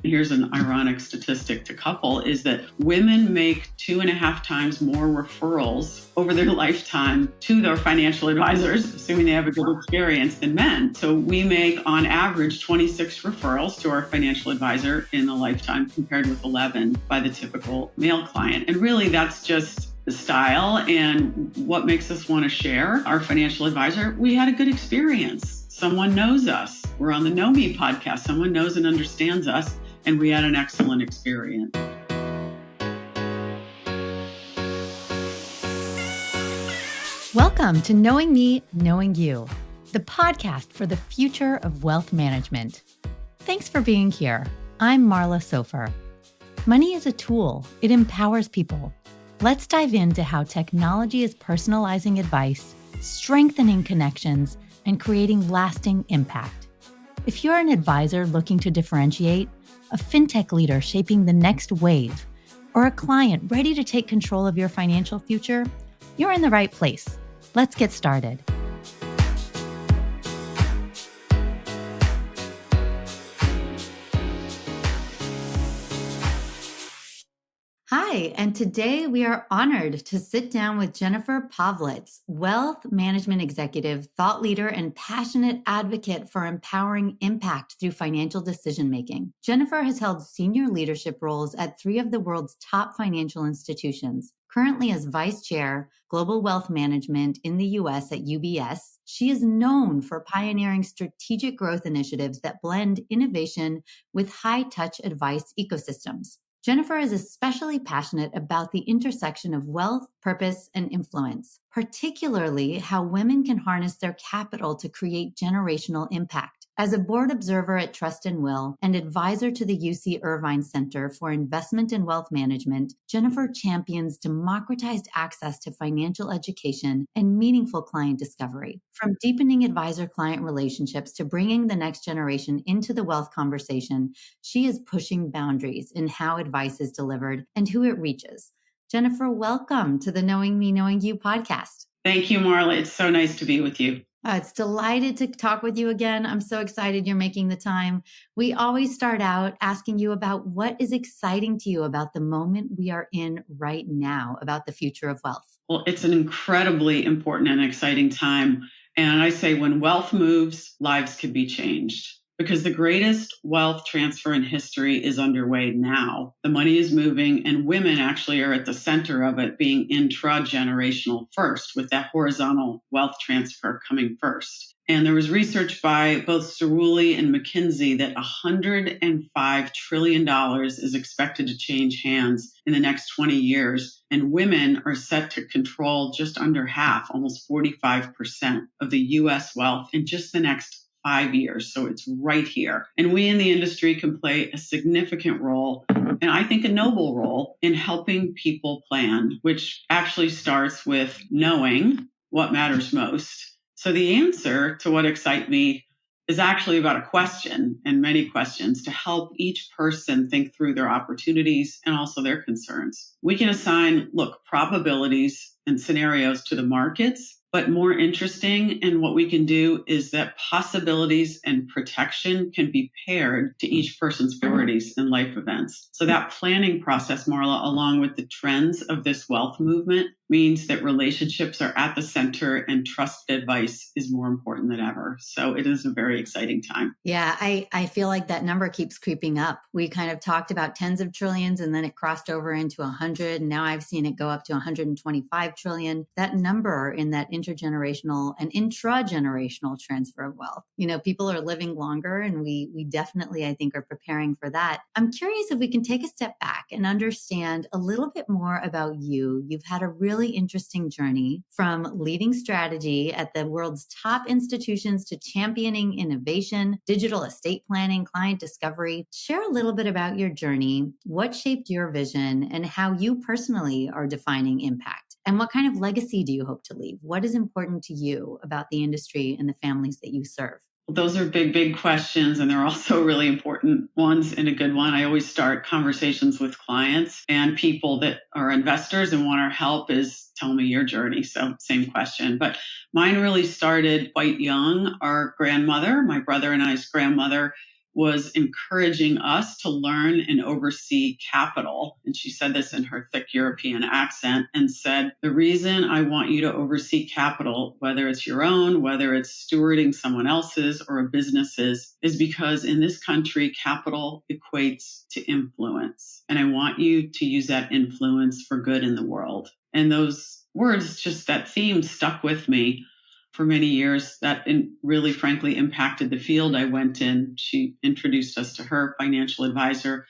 Here's an ironic statistic to couple is that women make 2.5 times more referrals over their lifetime to their financial advisors, assuming they have a good experience, than men. So we make on average 26 referrals to our financial advisor in a lifetime compared with 11 by the typical male client. And really that's just the style and what makes us want to share. Our financial advisor, we had a good experience. Someone knows us. We're on the Know Me podcast. Someone knows and understands us, and we had an excellent experience. Welcome to Knowing Me, Knowing You, the podcast for the future of wealth management. Thanks for being here. I'm Marla Sofer. Money is a tool. It empowers people. Let's dive into how technology is personalizing advice, strengthening connections, and creating lasting impact. If you're an advisor looking to differentiate, a fintech leader shaping the next wave, or a client ready to take control of your financial future, you're in the right place. Let's get started. Hi, and today we are honored to sit down with Jennifer Povlitz, wealth management executive, thought leader, and passionate advocate for empowering impact through financial decision-making. Jennifer has held senior leadership roles at 3 of the world's top financial institutions. Currently as Vice Chair, Global Wealth Management in the U.S. at UBS, she is known for pioneering strategic growth initiatives that blend innovation with high-touch advice ecosystems. Jennifer is especially passionate about the intersection of wealth, purpose, and influence, particularly how women can harness their capital to create generational impact. As a board observer at Trust and Will and advisor to the UC Irvine Center for Investment and Wealth Management, Jennifer champions democratized access to financial education and meaningful client discovery. From deepening advisor-client relationships to bringing the next generation into the wealth conversation, she is pushing boundaries in how advice is delivered and who it reaches. Jennifer, welcome to the Knowing Me, Knowing You podcast. Thank you, Marla. It's so nice to be with you. It's delighted to talk with you again. I'm so excited you're making the time. We always start out asking you about what is exciting to you about the moment we are in right now, about the future of wealth. Well, it's an incredibly important and exciting time. And I say when wealth moves, lives can be changed. Because the greatest wealth transfer in history is underway now. The money is moving, and women actually are at the center of it, being intra-generational first, with that horizontal wealth transfer coming first. And there was research by both Cerulli and McKinsey that $105 trillion is expected to change hands in the next 20 years. And women are set to control just under half, almost 45% of the U.S. wealth in just the next 5 years. So it's right here. And we in the industry can play a significant role, and I think a noble role, in helping people plan, which actually starts with knowing what matters most. So the answer to what excites me is actually about a question, and many questions, to help each person think through their opportunities and also their concerns. We can assign, probabilities and scenarios to the markets, but more interesting, and what we can do is that possibilities and protection can be paired to each person's priorities and life events. So that planning process, Marla, along with the trends of this wealth movement, means that relationships are at the center and trusted advice is more important than ever. So it is a very exciting time. Yeah, I feel like that number keeps creeping up. We kind of talked about tens of trillions, and then it crossed over into 100. And now I've seen it go up to 125 trillion. That number in that intergenerational and intra-generational transfer of wealth. You know, people are living longer, and we definitely, I think, are preparing for that. I'm curious if we can take a step back and understand a little bit more about you. You've had a really interesting journey from leading strategy at the world's top institutions to championing innovation, digital estate planning, client discovery. Share a little bit about your journey, what shaped your vision, and how you personally are defining impact. And what kind of legacy do you hope to leave? What is important to you about the industry and the families that you serve? Those are big, big questions, and they're also really important ones and a good one. I always start conversations with clients and people that are investors and want our help is tell me your journey. So same question, but mine really started quite young. Our grandmother, my brother and I's grandmother, was encouraging us to learn and oversee capital. And she said this in her thick European accent and said, the reason I want you to oversee capital, whether it's your own, whether it's stewarding someone else's or a business's, is because in this country, capital equates to influence. And I want you to use that influence for good in the world. And those words, just that theme stuck with me for many years. That really, frankly, impacted the field I went in. She introduced us to her financial advisor.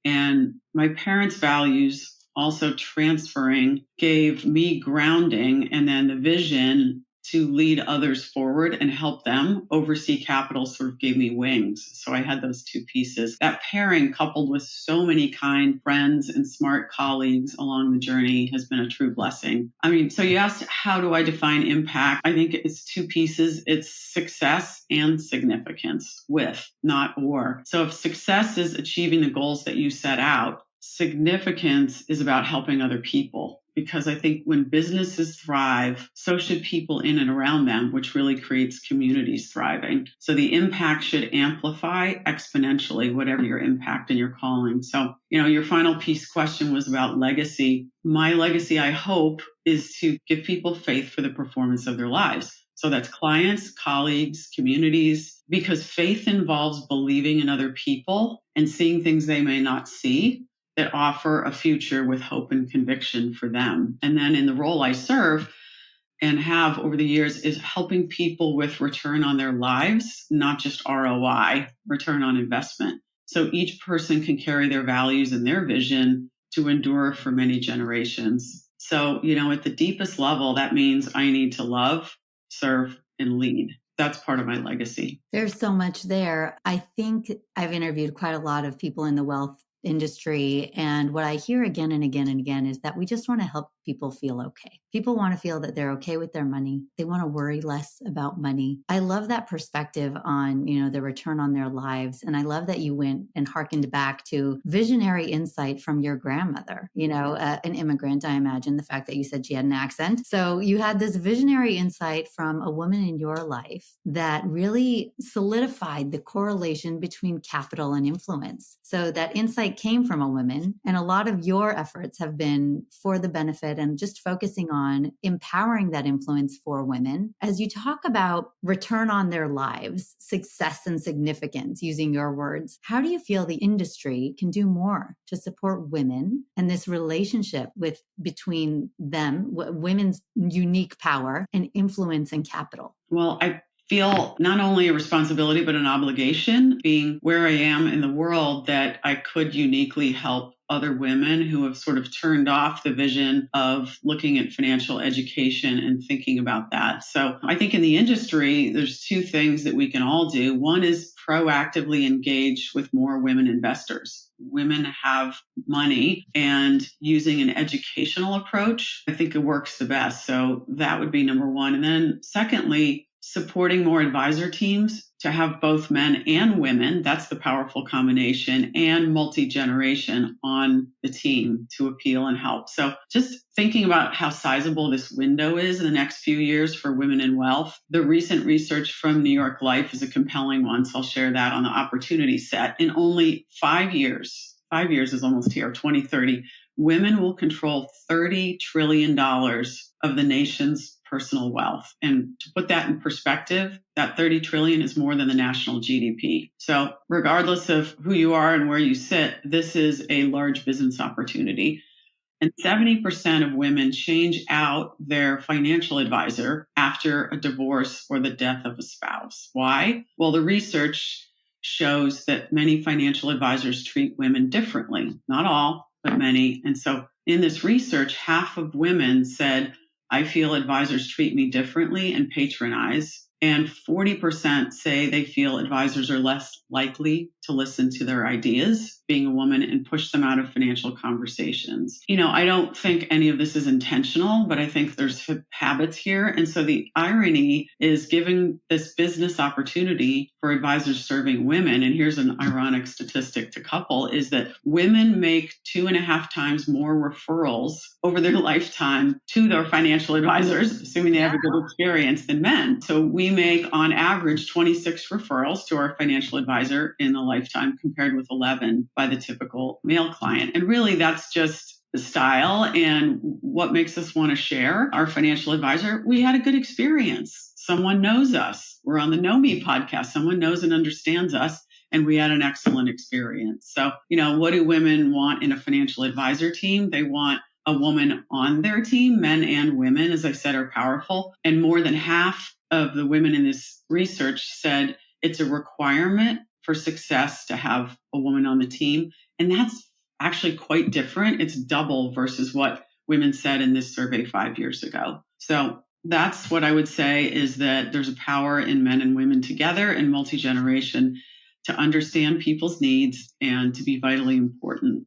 And my parents' values also transferring gave me grounding, and then the vision to lead others forward and help them oversee capital sort of gave me wings. So I had those two pieces. That pairing, coupled with so many kind friends and smart colleagues along the journey, has been a true blessing. I mean, so you asked, how do I define impact? I think it's two pieces. It's success and significance, with, not or. So if success is achieving the goals that you set out, significance is about helping other people. Because I think when businesses thrive, so should people in and around them, which really creates communities thriving. So the impact should amplify exponentially, whatever your impact and your calling. So, your final piece question was about legacy. My legacy, I hope, is to give people faith for the performance of their lives. So that's clients, colleagues, communities, because faith involves believing in other people and seeing things they may not see, that offer a future with hope and conviction for them. And then in the role I serve and have over the years is helping people with return on their lives, not just ROI, return on investment. So each person can carry their values and their vision to endure for many generations. So, at the deepest level, that means I need to love, serve, and lead. That's part of my legacy. There's so much there. I think I've interviewed quite a lot of people in the wealth industry. And what I hear again and again and again is that we just want to help people feel okay. People want to feel that they're okay with their money. They want to worry less about money. I love that perspective on, the return on their lives. And I love that you went and hearkened back to visionary insight from your grandmother, an immigrant, I imagine, the fact that you said she had an accent. So you had this visionary insight from a woman in your life that really solidified the correlation between capital and influence. So that insight came from a woman, and a lot of your efforts have been for the benefit and just focusing on empowering that influence for women. As you talk about return on their lives, success and significance, using your words, how do you feel the industry can do more to support women and this relationship between them, women's unique power and influence and capital? Well, I feel not only a responsibility, but an obligation, being where I am in the world, that I could uniquely help other women who have sort of turned off the vision of looking at financial education and thinking about that. So I think in the industry, there's two things that we can all do. One is proactively engage with more women investors. Women have money, and using an educational approach, I think it works the best. So that would be number one. And then secondly, supporting more advisor teams to have both men and women, that's the powerful combination, and multi-generation on the team to appeal and help. So just thinking about how sizable this window is in the next few years for women in wealth. The recent research from New York Life is a compelling one, so I'll share that on the opportunity set. In only 5 years is almost here, 2030, women will control $30 trillion of the nation's personal wealth. And to put that in perspective, that 30 trillion is more than the national GDP. So regardless of who you are and where you sit, this is a large business opportunity. And 70% of women change out their financial advisor after a divorce or the death of a spouse. Why? Well, the research shows that many financial advisors treat women differently. Not all, but many. And so in this research, half of women said, I feel advisors treat me differently and patronize. And 40% say they feel advisors are less likely to listen to their ideas, being a woman, and push them out of financial conversations. I don't think any of this is intentional, but I think there's habits here. And so the irony is giving this business opportunity for advisors serving women. And here's an ironic statistic to couple is that women make 2.5 times more referrals over their lifetime to their financial advisors, assuming they have a good experience, than men. So we we make on average 26 referrals to our financial advisor in a lifetime compared with 11 by the typical male client. And really that's just the style and what makes us want to share. Our financial advisor, we had a good experience. Someone knows us. We're on the Know Me podcast. Someone knows and understands us. And we had an excellent experience. So, what do women want in a financial advisor team? They want a woman on their team. Men and women, as I said, are powerful. And more than half of the women in this research said it's a requirement for success to have a woman on the team. And that's actually quite different. It's double versus what women said in this survey 5 years ago. So that's what I would say, is that there's a power in men and women together and multi-generation to understand people's needs and to be vitally important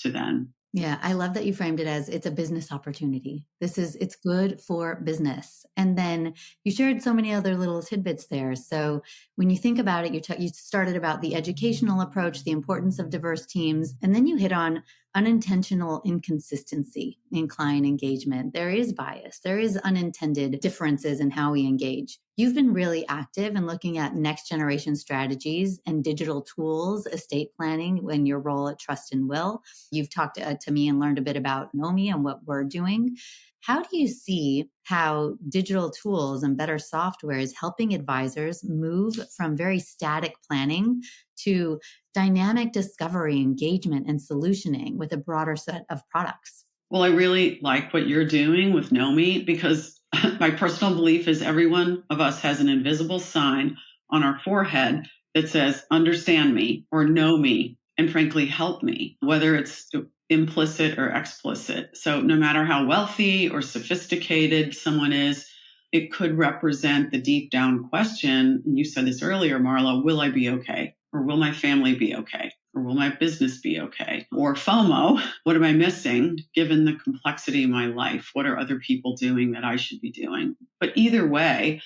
to them. Yeah, I love that you framed it as it's a business opportunity. It's good for business. And then you shared so many other little tidbits there. So when you think about it, you started about the educational approach, the importance of diverse teams, and then you hit on unintentional inconsistency in client engagement. There is bias. There is unintended differences in how we engage. You've been really active in looking at next generation strategies and digital tools, estate planning, in your role at Trust and Will. You've talked to me and learned a bit about Know Me and what we're doing. How do you see how digital tools and better software is helping advisors move from very static planning to dynamic discovery, engagement, and solutioning with a broader set of products? Well, I really like what you're doing with Know Me, because my personal belief is every one of us has an invisible sign on our forehead that says, understand me or know me, and frankly, help me, whether it's implicit or explicit. So no matter how wealthy or sophisticated someone is, it could represent the deep down question. And you said this earlier, Marla, will I be okay? Or will my family be okay? Or will my business be okay? Or FOMO, what am I missing given the complexity of my life? What are other people doing that I should be doing? But either way,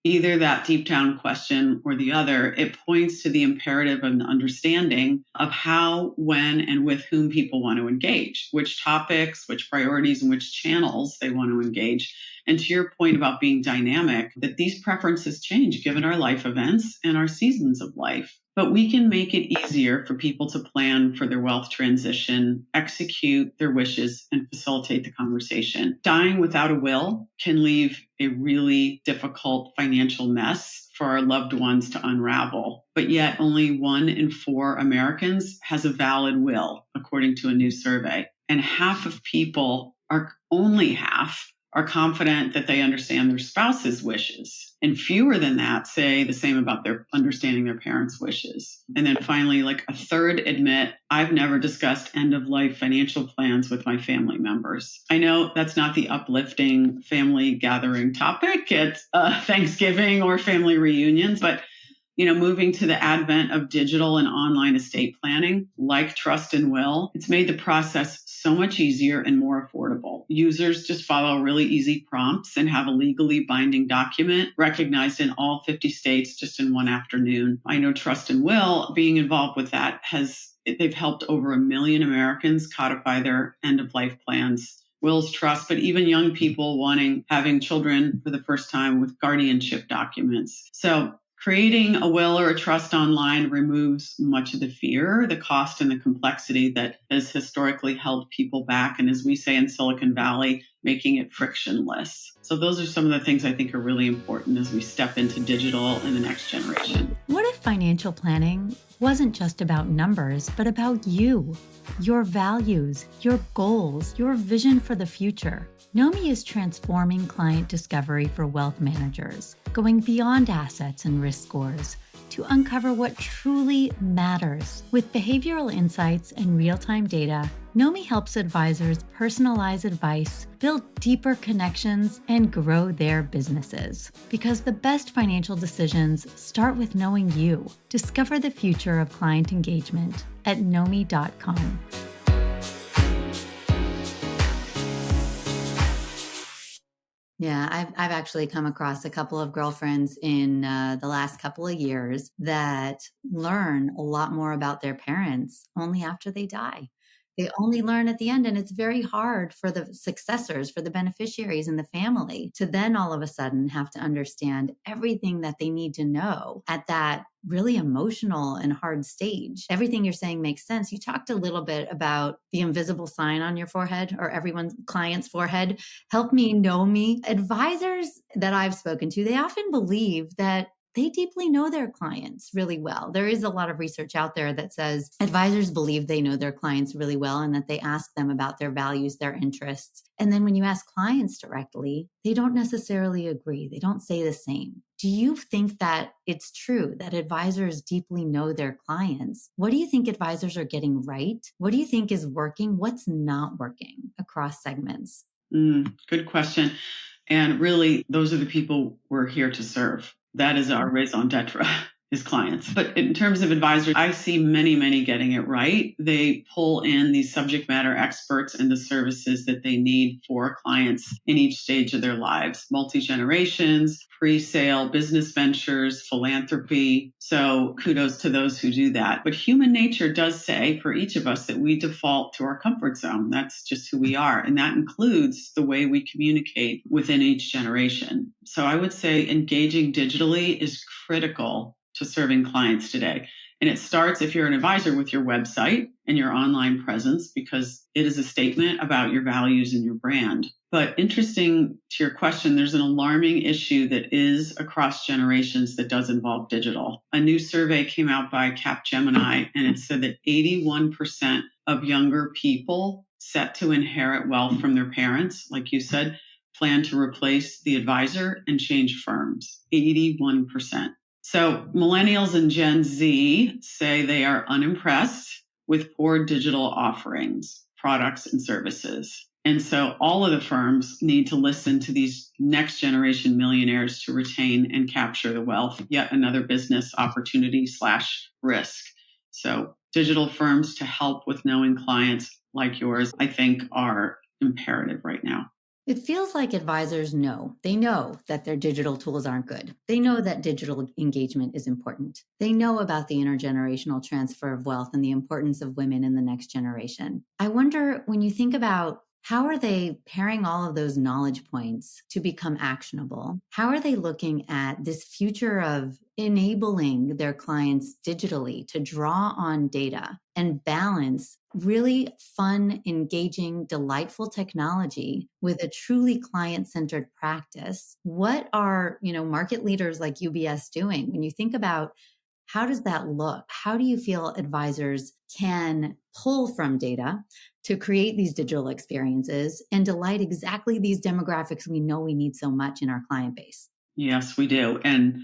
either that deep down question or the other, it points to the imperative of an understanding of how, when, and with whom people want to engage, which topics, which priorities, and which channels they want to engage. And to your point about being dynamic, that these preferences change given our life events and our seasons of life. But we can make it easier for people to plan for their wealth transition, execute their wishes, and facilitate the conversation. Dying without a will can leave a really difficult financial mess for our loved ones to unravel. But yet only 1 in 4 Americans has a valid will, according to a new survey. And only half are confident that they understand their spouse's wishes. And fewer than that say the same about their understanding their parents' wishes. And then finally, like a third admit, I've never discussed end-of-life financial plans with my family members. I know that's not the uplifting family gathering topic at Thanksgiving or family reunions, but moving to the advent of digital and online estate planning, like Trust and Will, it's made the process so much easier and more affordable. Users just follow really easy prompts and have a legally binding document recognized in all 50 states just in one afternoon. I know Trust and Will, being involved with that, they've helped over 1 million Americans codify their end-of-life plans, wills, trusts, but even young people having children for the first time with guardianship documents. So creating a will or a trust online removes much of the fear, the cost, and the complexity that has historically held people back. And as we say in Silicon Valley, making it frictionless. So those are some of the things I think are really important as we step into digital in the next generation. What if financial planning wasn't just about numbers, but about you, your values, your goals, your vision for the future? Know Me is transforming client discovery for wealth managers, going beyond assets and risk scores to uncover what truly matters. With behavioral insights and real-time data, Know Me helps advisors personalize advice, build deeper connections, and grow their businesses. Because the best financial decisions start with knowing you. Discover the future of client engagement at knowme.com. Yeah, I've actually come across a couple of girlfriends in the last couple of years that learn a lot more about their parents only after they die. They only learn at the end, and it's very hard for the successors, for the beneficiaries and the family to then all of a sudden have to understand everything that they need to know at that really emotional and hard stage. Everything you're saying makes sense. You talked a little bit about the invisible sign on your forehead or everyone's client's forehead. Help me, know me. Advisors that I've spoken to, they often believe that they deeply know their clients really well. There is a lot of research out there that says advisors believe they know their clients really well and that they ask them about their values, their interests. And then when you ask clients directly, they don't necessarily agree. They don't say the same. Do you think that it's true that advisors deeply know their clients? What do you think advisors are getting right? What do you think is working? What's not working across segments? Good question. And really, those are the people we're here to serve. That is our raison d'etre, is clients. But in terms of advisors, I see many, many getting it right. They pull in these subject matter experts and the services that they need for clients in each stage of their lives, multi-generations, pre-sale, business ventures, philanthropy. So kudos to those who do that. But human nature does say for each of us that we default to our comfort zone. That's just who we are. And that includes the way we communicate within each generation. So I would say engaging digitally is critical to serving clients today. And it starts, if you're an advisor, with your website and your online presence, because it is a statement about your values and your brand. But interesting to your question, there's an alarming issue that is across generations that does involve digital. A new survey came out by Capgemini, and it said that 81% of younger people set to inherit wealth from their parents, like you said, plan to replace the advisor and change firms. 81%. So millennials and Gen Z say they are unimpressed with poor digital offerings, products, and services. And so all of the firms need to listen to these next generation millionaires to retain and capture the wealth, yet another business opportunity / risk. So digital firms to help with knowing clients like yours, I think are imperative right now. It feels like advisors know. They know that their digital tools aren't good. They know that digital engagement is important. They know about the intergenerational transfer of wealth and the importance of women in the next generation. I wonder, when you think about how are they pairing all of those knowledge points to become actionable? How are they looking at this future of enabling their clients digitally to draw on data and balance really fun, engaging, delightful technology with a truly client-centered practice? What are, market leaders like UBS doing? When you think about how does that look? How do you feel advisors can pull from data to create these digital experiences and delight exactly these demographics we know we need so much in our client base? Yes, we do. And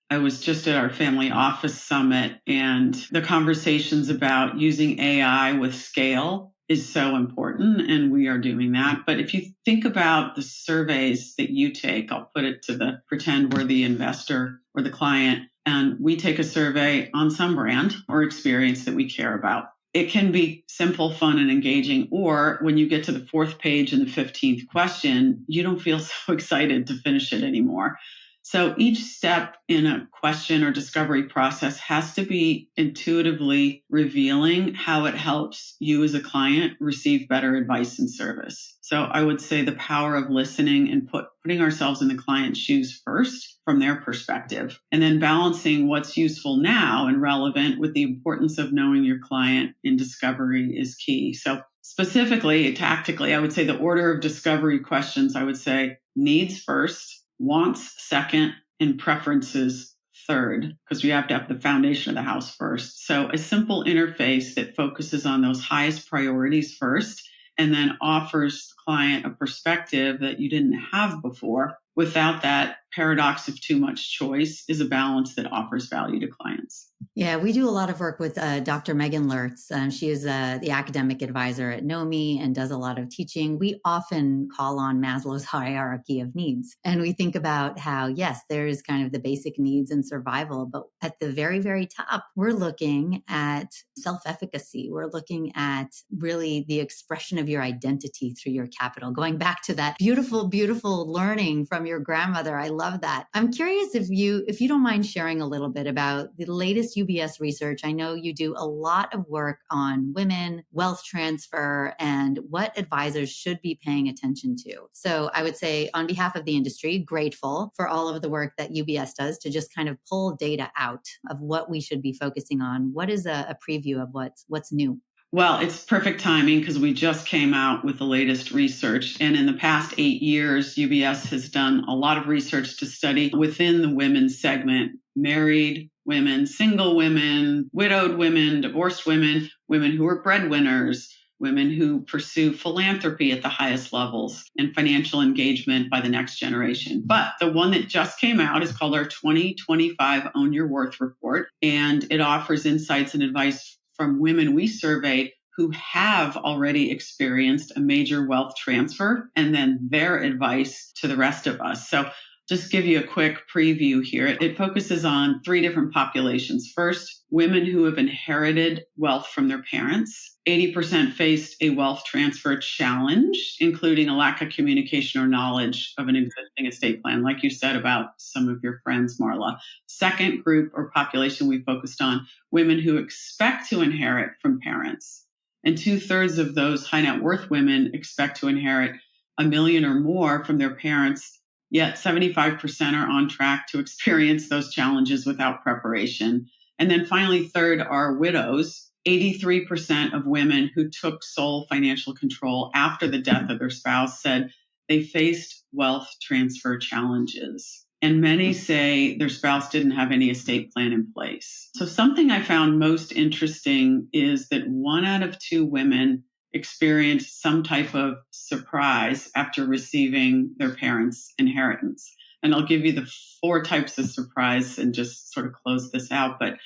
I was just at our family office summit, and the conversations about using AI with scale is so important, and we are doing that. But if you think about the surveys that you take, I'll put it to the pretend we're the investor or the client, and we take a survey on some brand or experience that we care about. It can be simple, fun, and engaging, or when you get to the fourth page and the 15th question, you don't feel so excited to finish it anymore. So each step in a question or discovery process has to be intuitively revealing how it helps you as a client receive better advice and service. So I would say the power of listening and putting ourselves in the client's shoes first from their perspective, and then balancing what's useful now and relevant with the importance of knowing your client in discovery is key. So specifically, tactically, I would say the order of discovery questions, I would say needs first, wants second, and preferences third, because we have to have the foundation of the house first. So a simple interface that focuses on those highest priorities first and then offers the client a perspective that you didn't have before. Without that paradox of too much choice is a balance that offers value to clients. Yeah, we do a lot of work with Dr. Megan Lertz. She is the academic advisor at NOMI and does a lot of teaching. We often call on Maslow's hierarchy of needs. And we think about how, yes, there is kind of the basic needs and survival, but at the very, very top, we're looking at self-efficacy. We're looking at really the expression of your identity through your capital, going back to that beautiful, beautiful learning from your grandmother. I love that. I'm curious if you don't mind sharing a little bit about the latest UBS research. I know you do a lot of work on women, wealth transfer, and what advisors should be paying attention to. So I would say on behalf of the industry, grateful for all of the work that UBS does to just kind of pull data out of what we should be focusing on. What is a preview of what's new? Well, it's perfect timing because we just came out with the latest research. And in the past 8 years, UBS has done a lot of research to study within the women's segment: married women, single women, widowed women, divorced women, women who are breadwinners, women who pursue philanthropy at the highest levels, and financial engagement by the next generation. But the one that just came out is called our 2025 Own Your Worth report, and it offers insights and advice from women we surveyed who have already experienced a major wealth transfer, and then their advice to the rest of us. So just give you a quick preview here. It focuses on 3 different populations. First, women who have inherited wealth from their parents. 80% faced a wealth transfer challenge, including a lack of communication or knowledge of an existing estate plan, like you said about some of your friends, Marla. Second group or population we focused on, women who expect to inherit from parents. And 2/3 of those high net worth women expect to inherit $1 million or more from their parents. Yet 75% are on track to experience those challenges without preparation. And then finally, third are widows. 83% of women who took sole financial control after the death of their spouse said they faced wealth transfer challenges. And many say their spouse didn't have any estate plan in place. So something I found most interesting is that 1 out of 2 women experienced some type of surprise after receiving their parents' inheritance. And I'll give you the 4 types of surprise and just sort of close this out. But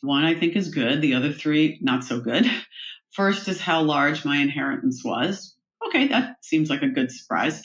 1 I think is good, the other 3 not so good. First is how large my inheritance was. Okay, that seems like a good surprise.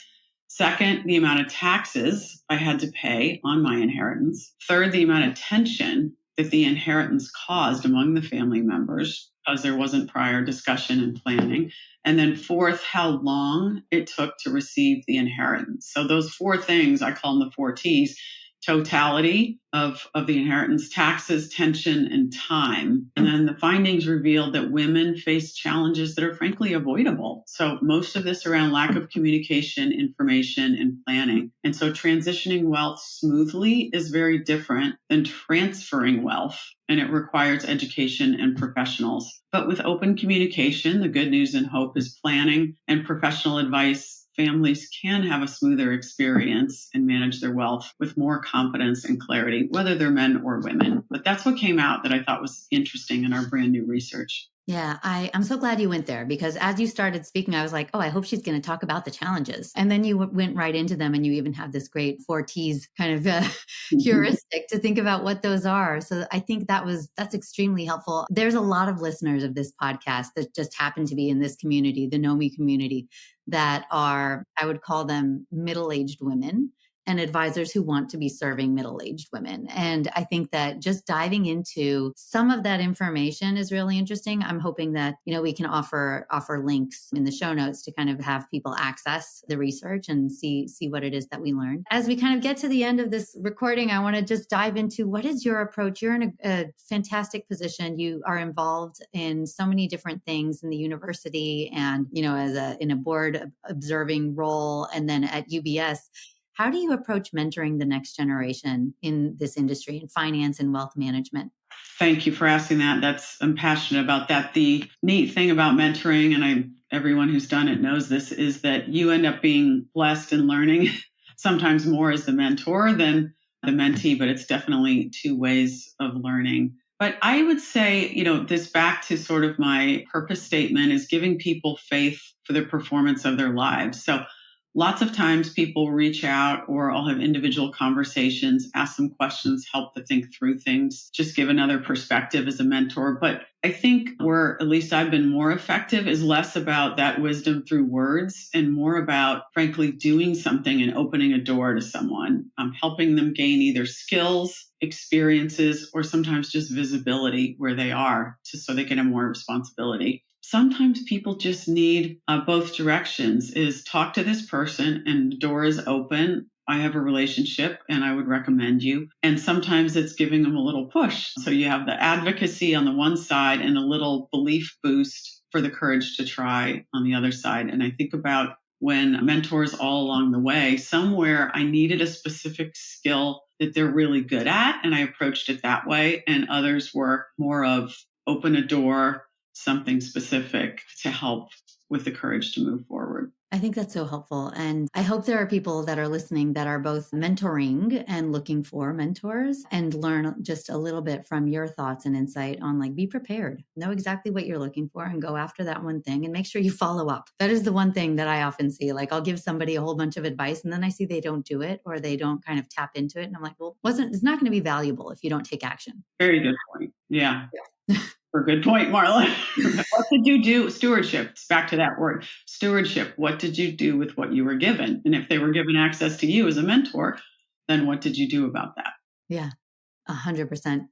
Second, the amount of taxes I had to pay on my inheritance. Third, the amount of tension that the inheritance caused among the family members because there wasn't prior discussion and planning. And then fourth, how long it took to receive the inheritance. So those 4 things, I call them the 4 T's: totality of the inheritance, taxes, tension, and time. And then the findings revealed that women face challenges that are frankly avoidable. So most of this around lack of communication, information, and planning. And so transitioning wealth smoothly is very different than transferring wealth, and it requires education and professionals. But with open communication, the good news and hope is planning and professional advice. Families can have a smoother experience and manage their wealth with more confidence and clarity, whether they're men or women. But that's what came out that I thought was interesting in our brand new research. Yeah, I'm so glad you went there, because as you started speaking, I was like, oh, I hope she's going to talk about the challenges. And then you went right into them, and you even have this great 4 T's kind of heuristic to think about what those are. So I think that's extremely helpful. There's a lot of listeners of this podcast that just happen to be in this community, the Know Me community, that are, I would call them middle-aged women and advisors who want to be serving middle-aged women. And I think that just diving into some of that information is really interesting. I'm hoping that, we can offer links in the show notes to kind of have people access the research and see what it is that we learned. As we kind of get to the end of this recording, I want to just dive into what is your approach. You're in a fantastic position. You are involved in so many different things in the university and, in a board observing role, and then at UBS. How do you approach mentoring the next generation in this industry, in finance and wealth management? Thank you for asking that. I'm passionate about that. The neat thing about mentoring, and everyone who's done it knows this, is that you end up being blessed and learning sometimes more as the mentor than the mentee, but it's definitely 2 ways of learning. But I would say, this back to sort of my purpose statement is giving people faith for the performance of their lives. So lots of times people reach out, or I'll have individual conversations, ask them questions, help to think through things, just give another perspective as a mentor. But I think where at least I've been more effective is less about that wisdom through words and more about, frankly, doing something and opening a door to someone, helping them gain either skills, experiences, or sometimes just visibility where they are, just so they can have more responsibility. Sometimes people just need both directions, is talk to this person and the door is open I have a relationship and I would recommend you. And sometimes it's giving them a little push. So you have the advocacy on the one side and a little belief boost for the courage to try on the other side. And I think about when mentors all along the way, somewhere I needed a specific skill that they're really good at. And I approached it that way. And others were more of open a door, something specific to help with the courage to move forward. I think that's so helpful. And I hope there are people that are listening that are both mentoring and looking for mentors and learn just a little bit from your thoughts and insight on like, be prepared, know exactly what you're looking for and go after that one thing and make sure you follow up. That is the one thing that I often see. Like I'll give somebody a whole bunch of advice and then I see they don't do it or they don't kind of tap into it. And I'm like, well, it's not going to be valuable if you don't take action. Very good point. Yeah. For good point, Marla. What did you do? Stewardship. It's back to that word. Stewardship. What did you do with what you were given? And if they were given access to you as a mentor, then what did you do about that? Yeah, 100%.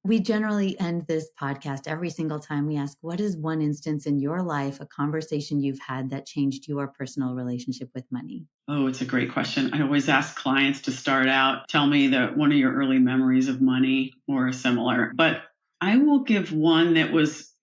We generally end this podcast every single time we ask, what is one instance in your life, a conversation you've had that changed your personal relationship with money? Oh, it's a great question. I always ask clients to start out, tell me that one of your early memories of money or similar. But I will give one that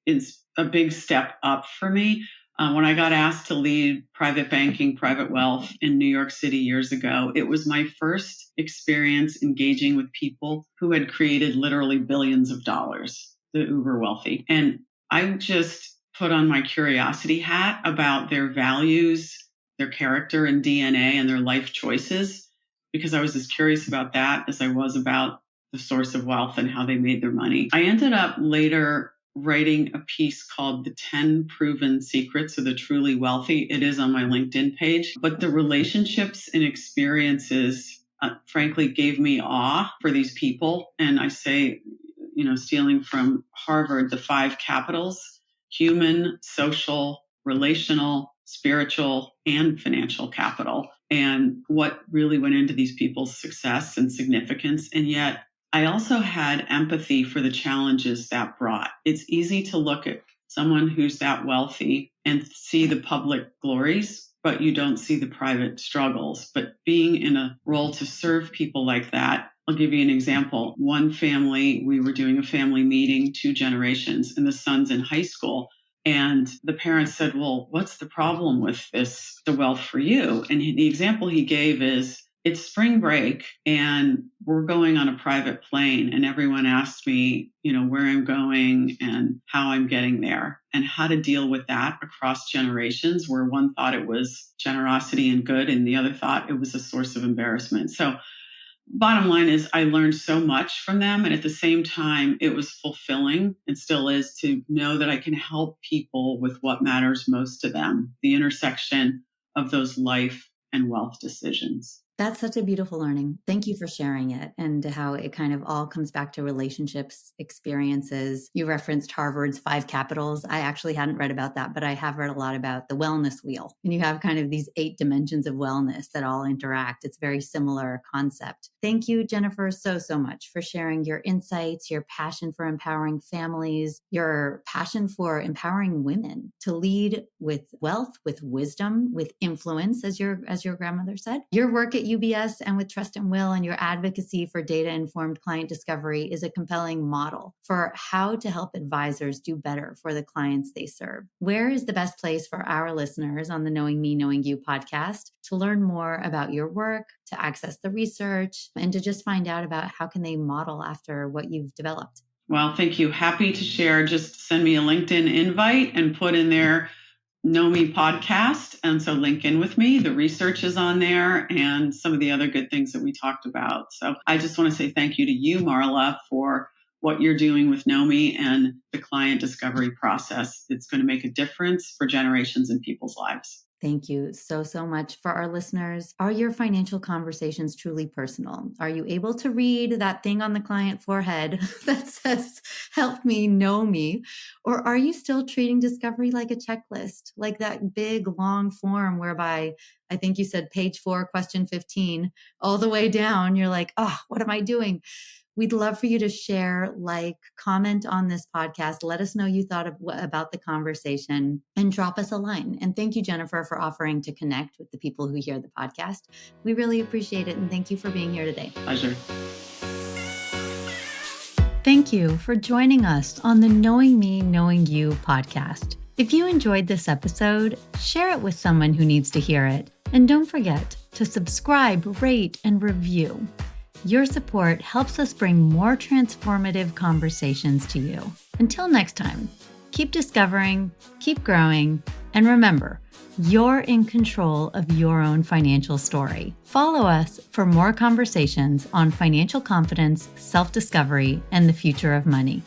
is a big step up for me. When I got asked to lead private banking, private wealth in New York City years ago, it was my first experience engaging with people who had created literally billions of dollars, the uber wealthy. And I just put on my curiosity hat about their values, their character and DNA and their life choices, because I was as curious about that as I was about the source of wealth and how they made their money. I ended up later writing a piece called The 10 Proven Secrets of the Truly Wealthy. It is on my LinkedIn page. But the relationships and experiences, frankly, gave me awe for these people. And I say, stealing from Harvard, the 5 capitals: human, social, relational, spiritual, and financial capital. And what really went into these people's success and significance. And yet, I also had empathy for the challenges that brought. It's easy to look at someone who's that wealthy and see the public glories, but you don't see the private struggles. But being in a role to serve people like that, I'll give you an example. One family, we were doing a family meeting, 2 generations, and the son's in high school. And the parents said, well, what's the problem with this, the wealth for you? And the example he gave is, it's spring break and we're going on a private plane, and everyone asked me, where I'm going and how I'm getting there and how to deal with that across generations, where one thought it was generosity and good and the other thought it was a source of embarrassment. So bottom line is I learned so much from them. And at the same time, it was fulfilling and still is to know that I can help people with what matters most to them, the intersection of those life and wealth decisions. That's such a beautiful learning. Thank you for sharing it and how it kind of all comes back to relationships, experiences. You referenced Harvard's 5 capitals. I actually hadn't read about that, but I have read a lot about the wellness wheel. And you have kind of these 8 dimensions of wellness that all interact. It's a very similar concept. Thank you, Jennifer, so much for sharing your insights, your passion for empowering families, your passion for empowering women to lead with wealth, with wisdom, with influence, as your grandmother said. Your work at UBS and with Trust and Will and your advocacy for data-informed client discovery is a compelling model for how to help advisors do better for the clients they serve. Where is the best place for our listeners on the Knowing Me, Knowing You podcast to learn more about your work, to access the research, and to just find out about how can they model after what you've developed? Well, thank you. Happy to share. Just send me a LinkedIn invite and put in there Know Me podcast. And so link in with me. The research is on there and some of the other good things that we talked about. So I just want to say thank you to you, Marla, for what you're doing with Know Me and the client discovery process. It's going to make a difference for generations in people's lives. Thank you so much. For our listeners, are your financial conversations truly personal? Are you able to read that thing on the client forehead that says, help me know me? Or are you still treating discovery like a checklist, like that big long form whereby I think you said page 4, question 15, all the way down, you're like, oh, what am I doing? We'd love for you to share, comment on this podcast. Let us know you thought about the conversation and drop us a line. And thank you, Jennifer, for offering to connect with the people who hear the podcast. We really appreciate it. And thank you for being here today. Pleasure. Thank you for joining us on the Knowing Me, Knowing You podcast. If you enjoyed this episode, share it with someone who needs to hear it. And don't forget to subscribe, rate, and review. Your support helps us bring more transformative conversations to you. Until next time, keep discovering, keep growing, and remember, you're in control of your own financial story. Follow us for more conversations on financial confidence, self-discovery, and the future of money.